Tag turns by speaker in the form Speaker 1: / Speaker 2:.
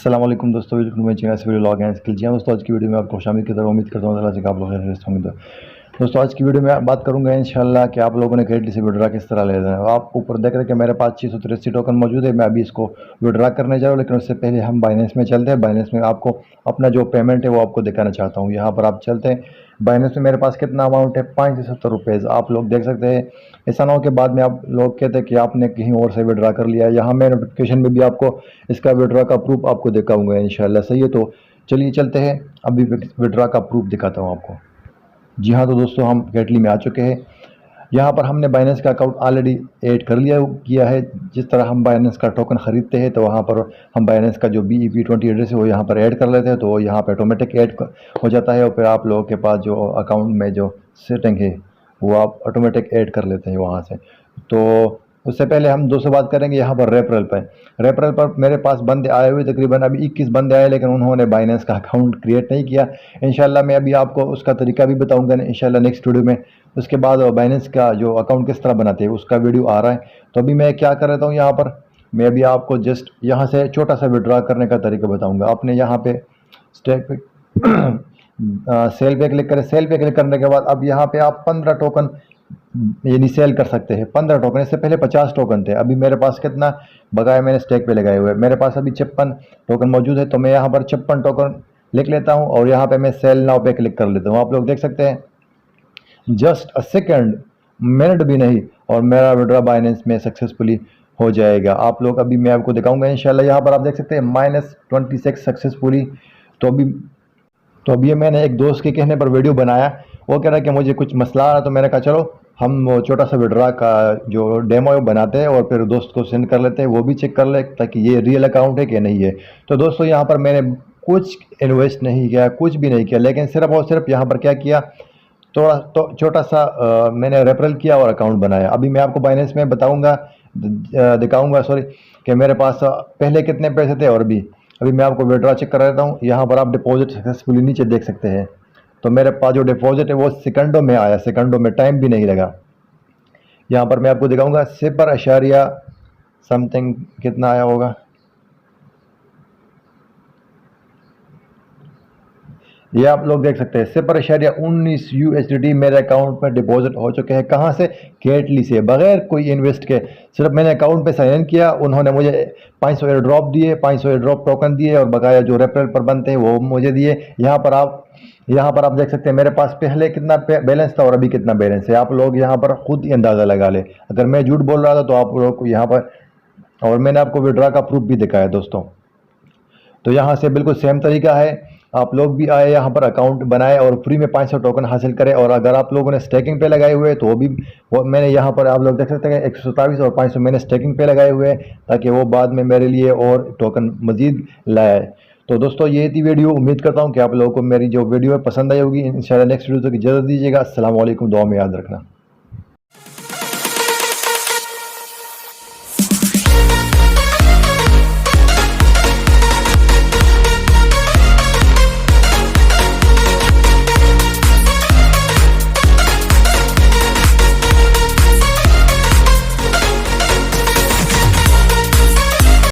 Speaker 1: अस्सलाम वालेकुम दोस्तों, वेलकम माय चैनल से लॉग एंड स्किल। जी हाँ दोस्तों, आज की वीडियो में आपको शामिल की तरह उम्मीद करता हूँ अल्लाह से कि आप लोग खैरियत होंगे। दोस्तों आज की वीडियो में बात करूंगा इंशाल्लाह कि आप लोगों ने क्रेडिट से विड्रा किस तरह ले लेना है। आप ऊपर देख रहे हैं कि मेरे पास 683 टोकन मौजूद है। मैं अभी इसको विड्रा करने जा रहा हूँ, लेकिन उससे पहले हम बाइनेंस में चलते हैं। बाइनेंस में आपको अपना जो पेमेंट है वो आपको दिखाना चाहता हूँ। यहाँ पर आप चलते हैं बाइनेंस में, मेरे पास कितना अमाउंट है, 570 रुपये। आप लोग देख सकते हैं। ऐसा ना हो कि बाद में आप लोग कहते हैं कि आपने कहीं और से विड्रा कर लिया। यहाँ मैं नोटिफिकेशन में भी आपको इसका विड्रा का प्रूफ आपको दिखाऊंगा इंशाल्लाह। सही है, तो चलिए चलते हैं, अभी विड्रा का प्रूफ दिखाता हूँ आपको। जी हाँ, तो दोस्तों हम कैटली में आ चुके हैं। यहाँ पर हमने बाइनेंस का अकाउंट ऑलरेडी ऐड कर किया है। जिस तरह हम बाइनेंस का टोकन ख़रीदते हैं तो वहाँ पर हम बाइनेंस का जो BEP20 एड्रेस है वो यहाँ पर ऐड कर लेते हैं, तो यहाँ पर ऑटोमेटिक ऐड हो जाता है। और फिर आप लोगों के पास जो अकाउंट में जो सेटिंग है वो आप ऑटोमेटिक ऐड कर लेते हैं वहाँ से। तो उससे पहले हम दोस्तों बात करेंगे यहाँ पर रेफरल पर। रेफरल पर मेरे पास बंदे आए हुए तकरीबन अभी 21 बंदे आए, लेकिन उन्होंने बाइनेंस का अकाउंट क्रिएट नहीं किया। इंशाल्लाह मैं अभी आपको उसका तरीका भी बताऊंगा इंशाल्लाह नेक्स्ट वीडियो में। उसके बाद बाइनेंस का जो अकाउंट किस तरह बनाते हैं उसका वीडियो आ रहा है। तो अभी मैं क्या कर रहा हूँ, यहाँ पर मैं अभी आपको जस्ट यहाँ से छोटा सा विड्रा करने का तरीका बताऊँगा। आपने यहाँ पे स्टेक पे सेल पे क्लिक करें। सेल पे क्लिक करने के बाद अब यहाँ पे आप 15 टोकन यानी सेल कर सकते हैं। 15 टोकन, इससे पहले 50 टोकन थे। अभी मेरे पास कितना बकाया मैंने स्टेक पे लगाए हुए, मेरे पास अभी 56 टोकन मौजूद है। तो मैं यहाँ पर 56 टोकन लिख लेता हूँ और यहाँ पे मैं सेल नाउ पे क्लिक कर लेता हूँ। आप लोग देख सकते हैं जस्ट अ सेकेंड, मिनट भी नहीं, और मेरा विड्रा बाइनेंस में सक्सेसफुली हो जाएगा। आप लोग अभी मैं आपको दिखाऊंगा इंशाल्लाह। यहाँ पर आप देख सकते हैं -26 सक्सेसफुली। तो अभी मैंने एक दोस्त के कहने पर वीडियो बनाया। वो कह रहा है कि मुझे कुछ मसला आ रहा, तो मैंने कहा चलो हम वो छोटा सा विड्रा का जो डेमो है वो बनाते हैं और फिर दोस्त को सेंड कर लेते हैं, वो भी चेक कर ले ताकि ये रियल अकाउंट है कि नहीं है। तो दोस्तों यहाँ पर मैंने कुछ इन्वेस्ट नहीं किया, कुछ भी नहीं किया, लेकिन सिर्फ और सिर्फ यहाँ पर क्या किया, थोड़ा तो छोटा सा मैंने रेफरल किया और अकाउंट बनाया। अभी मैं आपको बाइनेंस में बताऊँगा, दिखाऊँगा सॉरी, कि मेरे पास पहले कितने पैसे थे और अभी मैं आपको विड्रा चेक कर देता हूँ। यहाँ पर आप डिपॉजिट सक्सेसफुली नीचे देख सकते हैं। तो मेरे पास जो डिपॉजिट है वो सेकंडों में आया, सेकंडों में, टाइम भी नहीं लगा। यहाँ पर मैं आपको दिखाऊंगा 0.0 समथिंग कितना आया होगा। ये आप लोग देख सकते हैं 0.19 USDT मेरे अकाउंट में डिपॉजिट हो चुके हैं। कहाँ से? कैटली से, बगैर कोई इन्वेस्ट के। सिर्फ मैंने अकाउंट पे साइन इन किया, उन्होंने मुझे 500 एयर ड्रॉप दिए, 500 एयर ड्रॉप टोकन दिए और बकाया जो रेफरल पर बनते हैं वो मुझे दिए। यहाँ पर आप देख सकते हैं मेरे पास पहले कितना बैलेंस था और अभी कितना बैलेंस है। आप लोग यहाँ पर खुद ही अंदाज़ा लगा ले। अगर मैं झूठ बोल रहा था तो आप लोग को यहाँ पर, और मैंने आपको विड्रा का प्रूफ भी दिखाया दोस्तों। तो यहाँ से बिल्कुल सेम तरीका है। आप लोग भी आए यहाँ पर, अकाउंट बनाए और फ्री में 500 टोकन हासिल करें। और अगर आप लोगों ने स्टेकिंग पे लगाए हुए तो वो मैंने यहाँ पर आप लोग देख सकते हैं 127 और 500 मैंने स्टेकिंग पे लगाए हुए हैं, ताकि वो बाद में मेरे लिए और टोकन मज़ीद लाए। तो दोस्तों ये थी वीडियो। उम्मीद करता हूँ कि आप लोगों को मेरी जो वीडियो है पसंद आई होगी। इंशाल्लाह नेक्स्ट वीडियो तक इजाज़त दीजिएगा। अस्सलाम वालेकुम, दुआ में याद रखना।